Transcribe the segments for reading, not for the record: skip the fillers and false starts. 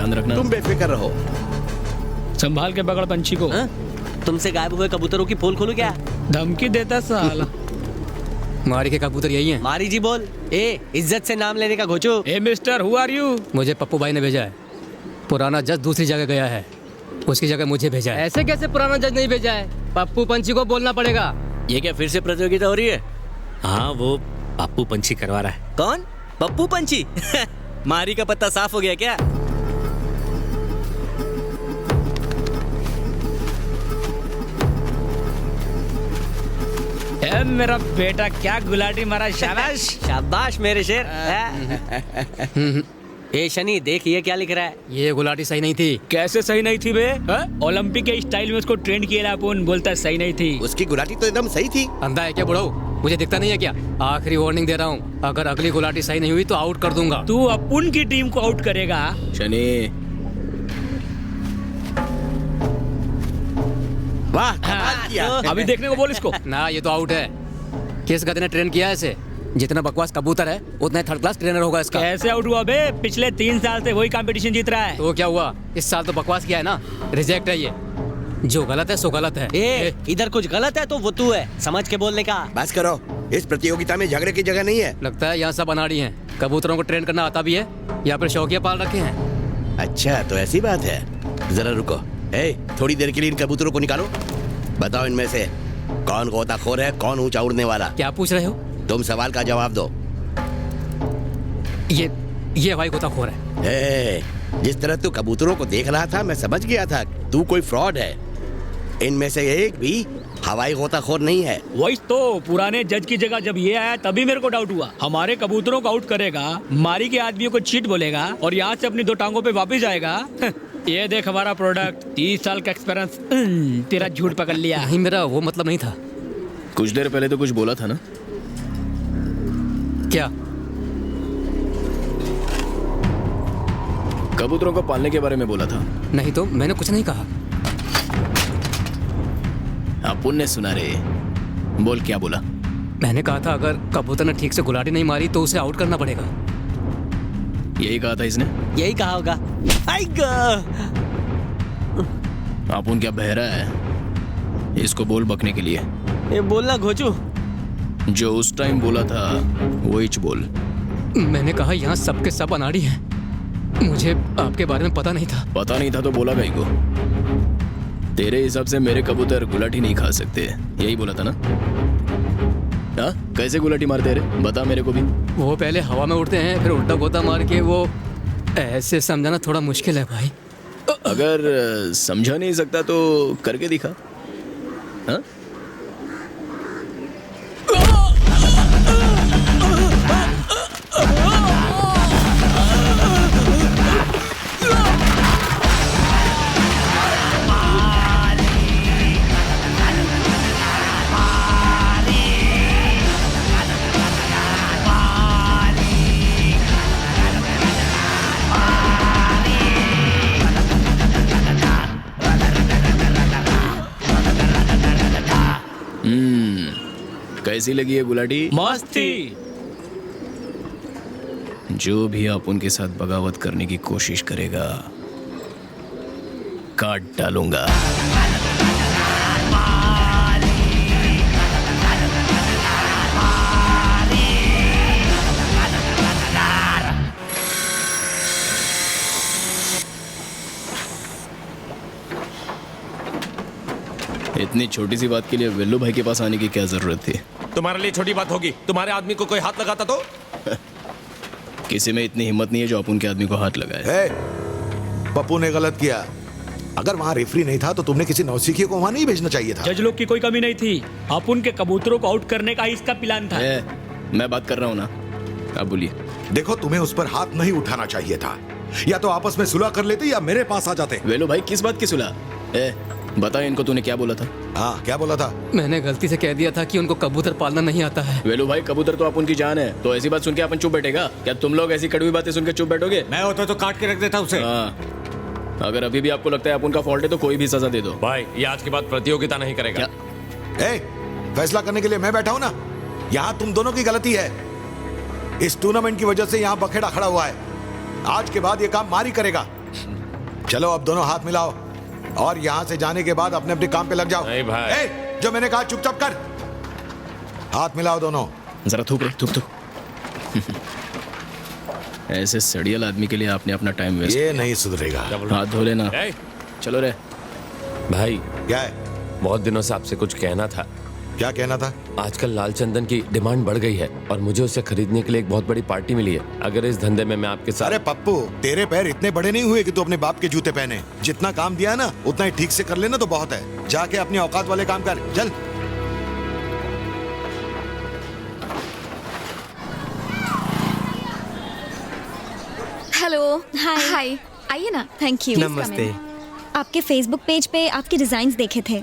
ध्यान रखना। तुम बेफिक्र रहो। संभाल के पकड़ पंछी को। तुमसे गायब हुए कबूतरों की पोल खोलू क्या? धमकी देता साला। मारी के कबूतर यही है। मारी जी बोल। इज्जत से नाम लेने का घोचू। ए मिस्टर, हु आर यू? मुझे पप्पू भाई ने भेजा है। पुराना जज दूसरी जगह गया है, उसकी जगह मुझे भेजा है। ऐसे कैसे पुराना जज नहीं भेजा है? पप्पू पंछी को बोलना पड़ेगा। ये क्या फिर से प्रतियोगिता हो रही है? हाँ, वो पप्पू पंछी करवा रहा है। कौन? पप्पू पंछी? मारी का पत्ता साफ हो गया क्या? ए मेरा बेटा, क्या गुलाटी मारा। शाबाश। शाबाश मेरे शेर। ए शनि, देख ये क्या लिख रहा है? ये गुलाटी सही नहीं थी। कैसे सही नहीं थी बे? ओलंपिक के स्टाइल में उसको ट्रेंड किया अपन, बोलता सही नहीं थी। उसकी गुलाटी तो एकदम सही थी। अंधा है क्या बुढ़ऊ? मुझे दिखता नहीं है क्या? आखिरी वार्निंग दे रहा हूँ, अगर अगली गुलाटी सही नहीं हुई तो आउट कर दूंगा। तू अपन की टीम को आउट करेगा? शनि, वाह, कमाल किया। अभी देखने को बोल इसको। ना, ये तो आउट है। किस गधे ने ट्रेन किया है इसे? जितना बकवास कबूतर है उतना थर्ड क्लास ट्रेनर होगा इसका। कैसे आउट हुआ बे? पिछले 3 साल से वही कंपटीशन जीत रहा है। तो क्या हुआ? इस साल तो बकवास किया है ना, रिजेक्ट है ये। जो गलत है सो गलत है। इधर कुछ गलत है तो वो तू है, समझ के बोलने का। बस करो, इस प्रतियोगिता में झगड़े की जगह नहीं है। लगता है यहाँ सब अनाड़ी हैं। कबूतरों को ट्रेन करना आता भी है या फिर शौकिया पाल रखे हैं। अच्छा, तो ऐसी बात है। जरा रुको। थोड़ी देर के लिए इन कबूतरों को निकालो। बताओ इनमें से कौन गोताखोर है, कौन ऊंचा उड़ने वाला? क्या पूछ रहे हो? तुम सवाल का जवाब दो। ये भाई गोताखोर है। जिस तरह तू कबूतरों को देख रहा था, मैं समझ गया था तू कोई फ्रॉड है। इनमें से एक भी हवाई गोताखोर नहीं है। वही तो, पुराने जज की जगह जब ये आया तभी मेरे को डाउट हुआ। हमारे कबूतरों को आउट करेगा, मारी के आदमियों को चीट बोलेगा और यहाँ से अपनी 2 टांगों पे वापस जाएगा। ये देख हमारा प्रोडक्ट, 30 साल का एक्सपीरियंस। तेरा झूठ पकड़ लिया। नहीं, मेरा वो मतलब नहीं था। कुछ देर पहले तो कुछ बोला था ना? क्या? कबूतरों को पालने के बारे में बोला था। नहीं तो मैंने कुछ नहीं कहा। अपुन ने सुना रे। बोल, क्या बोला? मैंने कहा था अगर कबूतर ने ठीक से गुलाटी नहीं मारी तो उसे आउट करना पड़ेगा। यही कहा था इसने? यही कहा होगा। अपुन क्या बहरा है? इसको बोल बकने के लिए। ये बोलना घोचू। जो उस टाइम बोला था वही बोल। मैंने कहा यहाँ सबके सब अनाड़ी हैं। मुझे आपके बारे में पता नहीं था। पता नहीं था तो बोला गई को? तेरे हिसाब से मेरे कबूतर गुलाटी नहीं खा सकते, यही बोला था ना? हाँ, कैसे गुलाटी मारते रे? बता मेरे को भी। वो पहले हवा में उड़ते हैं, फिर उल्टा गोता मार के वो। ऐसे समझाना थोड़ा मुश्किल है भाई। अगर समझा नहीं सकता तो करके दिखा। हाँ? कैसी लगी है गुलाटी? मस्त थी। जो भी आप उनके साथ बगावत करने की कोशिश करेगा, काट डालूंगा। इतनी छोटी सी बात के लिए वेल्लू भाई के पास आने की क्या जरूरत थी? तुम्हारे लिए छोटी बात होगी, तुम्हारे आदमी को कोई हाथ लगाता तो? किसी में इतनी हिम्मत नहीं है जो अपन के आदमी को हाथ लगाए। पप्पू ने गलत किया। अगर वहाँ रेफरी नहीं था तो तुमने किसी नौसिखिए को वहाँ नहीं भेजना चाहिए था। जज लोग की कोई कमी नहीं थी, अपन के कबूतरों को आउट करने का ही इसका प्लान था। मैं बात कर रहा हूँ ना, आप बोलिए। देखो, तुम्हें उस पर हाथ नहीं उठाना चाहिए था। या तो आपस में सुलह कर लेते या मेरे पास आ जाते। वेलू भाई, किस बात की सुलह? बता इनको, तूने क्या बोला था? हाँ, क्या बोला था? मैंने गलती से कह दिया था कि उनको कबूतर पालना नहीं आता है। वेलू भाई, कबूतर तो अपन की जान है, तो ऐसी बात सुन के अपन चुप बैठेगा क्या? तुम लोग ऐसी कड़वी बातें सुन के चुप बैठोगे? मैं होता तो काट के रख देता उसे। अगर अभी भी आपको लगता है अपन का फॉल्ट है तो कोई भी सजा दे दो। भाई, ये आज के बाद प्रतियोगिता नहीं करेगा। फैसला करने के लिए मैं बैठा हूँ ना। यहाँ तुम दोनों की गलती है। इस टूर्नामेंट की वजह से यहाँ बखेड़ा खड़ा हुआ है। आज के बाद ये काम मारी करेगा। चलो अब दोनों हाथ मिलाओ और यहाँ से जाने के बाद अपने अपने काम पे लग जाओ। नहीं भाई। ए, जो मैंने कहा चुपचाप कर। हाथ मिलाओ दोनों। जरा थूक रे, थूक थूक। ऐसे सड़ियल आदमी के लिए आपने अपना टाइम वेस्ट। ये नहीं सुधरेगा। हाथ धो लेना। ए, चलो रे। भाई क्या है? बहुत दिनों से आपसे कुछ कहना था। क्या कहना था? आजकल लाल चंदन की डिमांड बढ़ गई है और मुझे उसे खरीदने के लिए एक बहुत बड़ी पार्टी मिली है। अगर इस धंधे में मैं आपके साथ। अरे पप्पू, तेरे पैर इतने बड़े नहीं हुए कि तू अपने बाप के जूते पहने। जितना काम दिया ना उतना ही ठीक से कर लेना तो बहुत है। जाके अपनी औकात वाले काम कर, चल। हेलो। हाय। आइए ना। Thank you. नमस्ते। आपके फेसबुक पेज पे आपके डिजाइन्स देखे थे।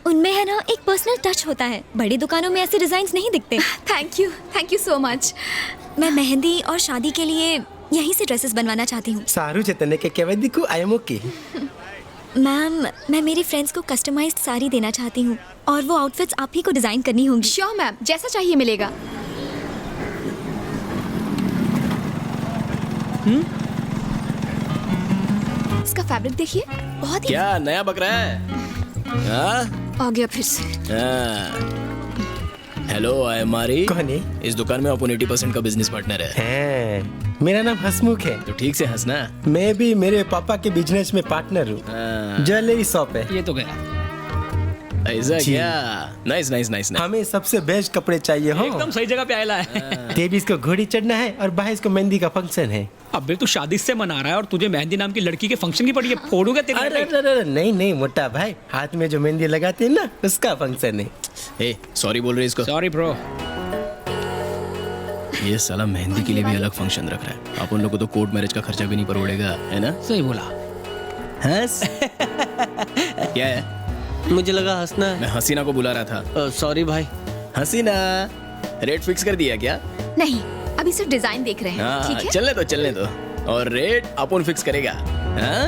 उनमें है ना एक पर्सनल टच होता है। बड़ी दुकानों में ऐसे डिजाइन्स नहीं दिखते। Thank you so much. मैं मेहंदी और शादी के लिए यहीं से ड्रेसेस बनवाना चाहती हूँ। सारू चेतने के केवल दिखू आई एम ओके। मैम, मैं मेरी फ्रेंड्स को कस्टमाइज्ड साड़ी देना चाहती हूँ और वो आउटफिट्स आप ही को डिजाइन करनी होंगी। श्योर मैम, जैसा चाहिए मिलेगा। इसका फैब्रिक देखिए, बहुत ही क्या नया बक रहा है? हाँ? आ गया फिर से। हेलो, आई एम मारी। कौन है? इस दुकान में अपन 80% का बिजनेस पार्टनर है। हैं, मेरा नाम हसमुख है। तो ठीक से हंसना। मैं भी मेरे पापा के बिजनेस में पार्टनर हूँ। हाँ। ज्वेलरी शॉप है। ये तो गया। ऐसा क्या? Nice nice nice. हमें सबसे बेस्ट कपड़े चाहिए हो। एकदम सही जगह पे आया है। तेबीस को घोड़ी चढ़ना है और 22 को मेहंदी का फंक्शन है। अबे तू शादी से मना रहा है और तुझे मेहंदी नाम की लड़की के फंक्शन की पड़ी है। फोड़ूंगा तेरी। अरे अरे नहीं नहीं मोटा भाई, हाथ में जो मेहंदी लगाते हैं ना उसका फंक्शन है। ए, सॉरी बोल रहे इसको। Sorry bro. ये साला मेहंदी के लिए भी अलग फंक्शन रख रहा है। अपन लोग को तो कोर्ट मैरिज का खर्चा भी नहीं पड़ेगा, है ना? सही बोला। हंस। क्या है? मुझे लगा हंसना मैं हसीना को बुला रहा था। है। सॉरी भाई। हसीना, रेट फिक्स कर दिया क्या? नहीं, अभी सिर्फ डिजाइन देख रहे हैं। हाँ, ठीक है। चलने दो। और रेट अपन फिक्स करेगा। हाँ?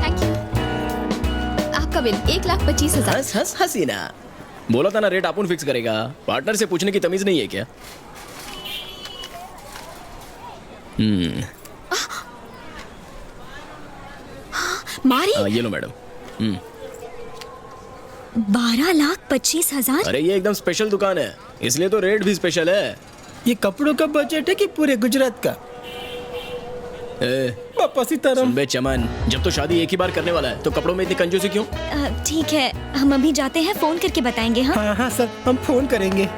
Thank you. आपका बिल 1,25,000। हंस हंस हसीना। बोला था ना रेट अपन फिक्स करेगा। पार्टनर से पूछने की तमीज नहीं है क्या? मारी, ये लो मैडम। 12,25,000। अरे ये एकदम स्पेशल दुकान है, इसलिए तो रेट भी स्पेशल है। ये कपड़ों का बजट है कि पूरे गुजरात का? पापा सीताराम। सुन बे चमन, जब तो शादी एक ही बार करने वाला है तो कपड़ों में इतनी कंजूसी क्यों? ठीक है, हम अभी जाते हैं, फोन करके बताएंगे। हाँ हाँ हाँ सर, हम फोन करेंगे।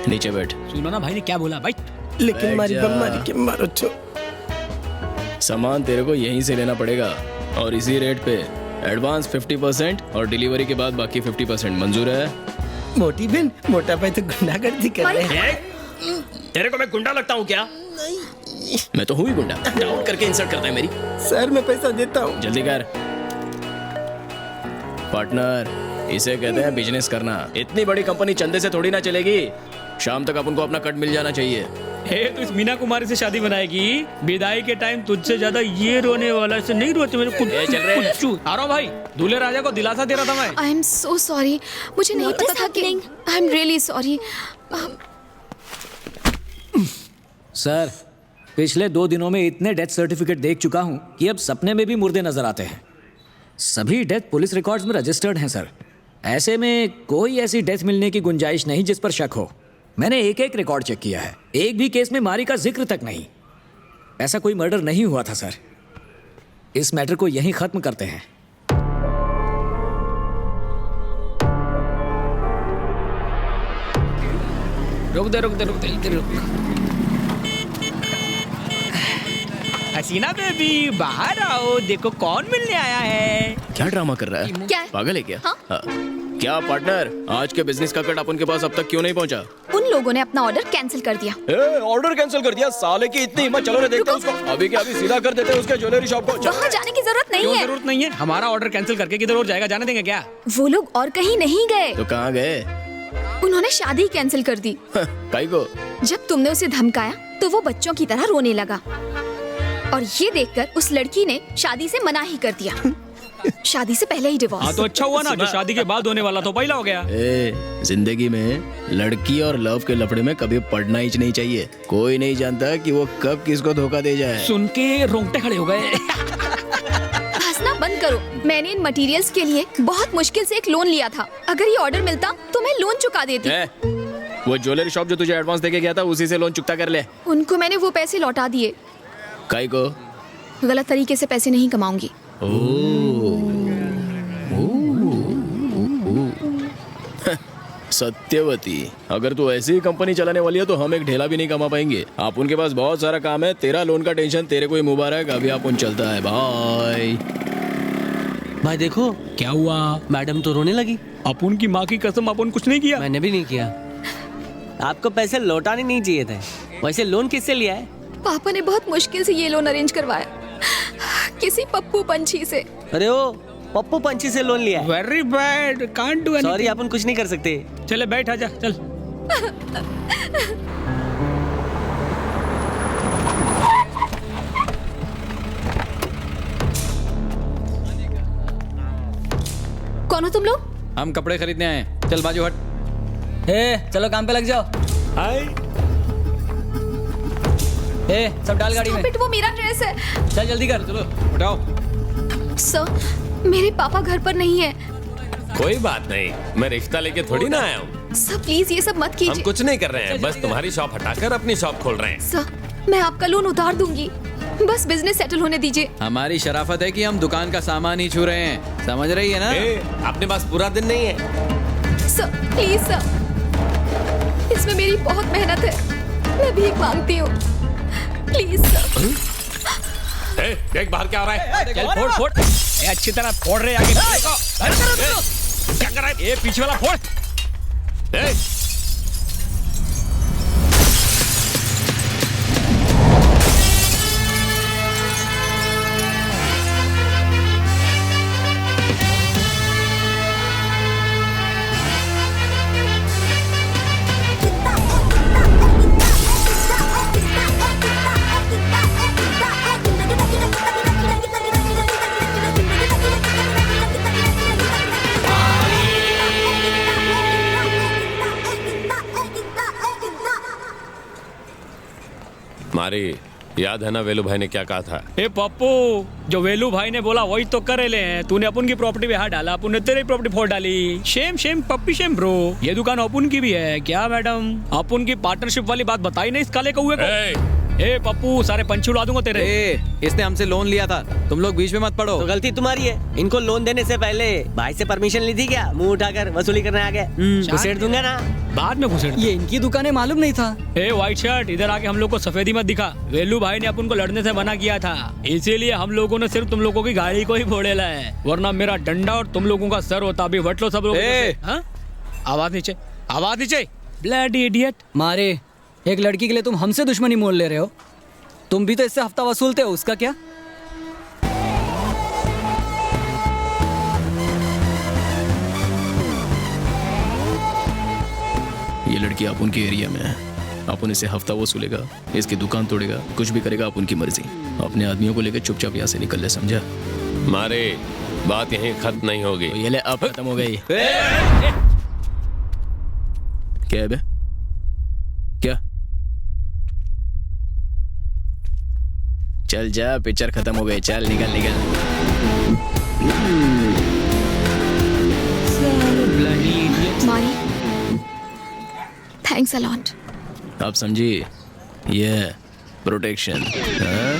नीचे बैठ। सुनो ना भाई ने क्या बोला भाई। लेकिन बैठ मारी जा। बम्मारी के मारो छो। सामान तेरे को यहीं से लेना पड़ेगा और इसी रेट पे। एडवांस 50% और डिलीवरी के बाद बाकी 50%। मंजूर है? मोटी बहन, मोटा भाई तो गुंडागर्दी कर रहे हैं। तेरे को मैं गुंडा लगता हूँ क्या? मैं तो हूँ ही गुंडा। डाउन करके इंसल्ट करता है मेरी। सर मैं पैसा देता हूँ। जल्दी कर। पार्टनर, इसे कहते हैं बिजनेस करना। इतनी बड़ी कंपनी चंदे से थोड़ी ना चलेगी। शाम तक अपन को अपना कट मिल जाना चाहिए। हे, तू इस मीना कुमारी से शादी बनाएगी? विदाई के टाइम तुझसे ज्यादा ये रोने वाला से नहीं रोते मेरे कुछ। चल रहे। आ रहा हूँ भाई, दूल्हे राजा को दिलासा दे रहा था मैं। आई एम सो सॉरी, मुझे नहीं What is पता था कि। happening? I am really sorry. Sir, पिछले 2 दिनों में इतने डेथ सर्टिफिकेट देख चुका हूँ कि अब सपने में भी मुर्दे नजर आते हैं। सभी डेथ पुलिस रिकॉर्ड्स में रजिस्टर्ड हैं सर। ऐसे में कोई ऐसी डेथ मिलने की गुंजाइश नहीं जिस पर शक हो। मैंने एक रिकॉर्ड चेक किया है, एक भी केस में मारी का जिक्र तक नहीं। ऐसा कोई मर्डर नहीं हुआ था सर। इस मैटर को यहीं खत्म करते हैं। रुक दे। हसीना बेबी, बाहर आओ, देखो कौन मिलने आया है। क्या ड्रामा कर रहा है? क्या है? पागल है क्या? हाँ? क्या पार्टनर, आज के बिजनेस का कट अपन के पास अब तक क्यों नहीं पहुंचा? उन लोगों ने अपना ऑर्डर कैंसिल कर दिया। ऑर्डर कैंसिल कर दिया? साले की इतनी हिम्मत! चलो रे देखते हैं उसको। अभी के अभी सीधा कर देते हैं उसके ज्वेलरी शॉप को। वहाँ जाने की जरूरत नहीं क्यों है। जरूरत नहीं है? हमारा ऑर्डर कैंसिल करके किधर और जाएगा? जाने देंगे क्या? वो लोग और कहीं नहीं गए, तो कहाँ गए? उन्होंने शादी कैंसिल कर दी। काई को? जब तुमने उसे धमकाया तो वो बच्चों की तरह रोने लगा और ये देखकर उस लड़की ने शादी से मना ही कर दिया। शादी से पहले ही डिवोर्स। हाँ तो अच्छा हुआ ना, जो शादी के बाद होने वाला तो पहला हो गया। जिंदगी में लड़की और लव के लफड़े में कभी पड़ना ही नहीं चाहिए। कोई नहीं जानता कि वो कब किसको धोखा दे जाए। सुन के रोंगटे खड़े हो गए। हंसना बंद करो। मैंने इन मटेरियल्स के लिए बहुत मुश्किल से एक लोन लिया था। अगर ये ऑर्डर मिलता तो मैं लोन चुका देती। वो ज्वेलरी शॉप जो तुझे एडवांस देके गया था उसी से लोन चुकता कर ले। उनको मैंने वो पैसे लौटा दिए। काई को? गलत तरीके से पैसे नहीं कमाऊंगी। सत्यवती, अगर तू ऐसी ही कंपनी चलाने वाली है तो हम एक ढेला भी नहीं कमा पाएंगे। आप उनके पास बहुत सारा काम है। तेरा लोन का टेंशन तेरे को ही मुबारक। अभी आप उन चलता है। बाय। भाई देखो क्या हुआ? मैडम तो रोने लगी। अपुन की माँ की कसम, अपन कुछ नहीं किया। मैंने भी नहीं किया। आपको पैसे लौटाने नहीं चाहिए थे। वैसे लोन किससे लिया है? पापा ने बहुत मुश्किल से ये लोन अरेंज करवाया, किसी पप्पू पंछी से। अरे ओ पप्पू पंछी से लोन लिया है। Very bad, can't do anything. Sorry, अपन कुछ नहीं कर सकते। चले बैठ, आजा चल। कौन हो तुम लोग? हम कपड़े खरीदने आए। चल बाजू हट। चलो काम पे लग जाओ। सब डाल गाड़ी में। वो मेरा ड्रेस है। चल जल्दी कर। चलो उठाओ। सर, मेरे पापा घर पर नहीं है। कोई बात नहीं, मैं रिश्ता लेके थोड़ी ना आया हूँ। सर प्लीज ये सब मत हम कीजिए। कुछ नहीं कर रहे हैं, बस तुम्हारी शॉप हटाकर अपनी शॉप खोल रहे हैं। सर मैं आपका लोन उतार दूंगी, बस बिजनेस सेटल होने दीजिए। हमारी शराफत है कि हम दुकान का सामान ही छू रहे हैं, समझ रही है ना? अपने पास पूरा दिन नहीं है। सर प्लीज सर, इसमें मेरी बहुत मेहनत है। मैं भीख मांगती हूँ, प्लीज सर। देख बाहर क्या हो रहा है। चल फोड़ फोड़। अच्छी तरह फोड़ रहे आगे। क्या कर रहा है? ये पीछे वाला फोड़। मारी, याद है ना वेलू भाई ने क्या कहा था? ए पप्पू, जो वेलू भाई ने बोला वही तो करे ले हैं। तूने अपन की प्रॉपर्टी पे हाथ डाला, अपन ने तेरी प्रॉपर्टी फोड़ डाली। Shem shame puppy shame bro. ये दुकान अपन की भी है क्या मैडम? अपन की पार्टनरशिप वाली बात बताई नहीं इस काले कौए को। ए पप्पू, सारे पंछी उड़ा दूंगा तेरे। इसने हमसे लोन लिया था, तुम लोग बीच में मत पड़ो। तो गलती तुम्हारी है। इनको लोन देने से पहले भाई से परमिशन ली थी क्या? मुंह उठाकर वसूली करने आ गए। घुसेड़ दूंगा ना। बाद में घुसेड़। ये इनकी दुकान है, मालूम नहीं था। ए व्हाइट शर्ट, इधर आके हम लोग को सफेदी मत दिखा। वेलू भाई ने अपन को लड़ने से मना किया था, इसीलिए हम लोगों ने सिर्फ तुम लोगों की गाड़ी को ही फोड़ेला है, वरना मेरा डंडा और तुम लोगों का सर होता। अभी वट लो सब लोग। आवाज नीचे, आवाज नीचे। Bloody idiot. मारे, एक लड़की के लिए तुम हमसे दुश्मनी मोल ले रहे हो। तुम भी तो इससे हफ्ता वसूलते हो, उसका क्या? ये लड़की अपन के एरिया में है। अपन इसे हफ्ता वसूलेगा, इसकी दुकान तोड़ेगा, कुछ भी करेगा अपन की मर्जी। अपने आदमियों को लेकर चुपचाप यहाँ से निकल ले, समझा? मारे, बात यहीं खत्म नहीं होगी। तो ये ले, अब खत्म हो गई। क्या है बे? क्या? चल जा, पिक्चर खत्म हो गई। चल निकल निकल। मारी, थैंक्स अ लॉट। आप समझी? ये प्रोटेक्शन। हाँ?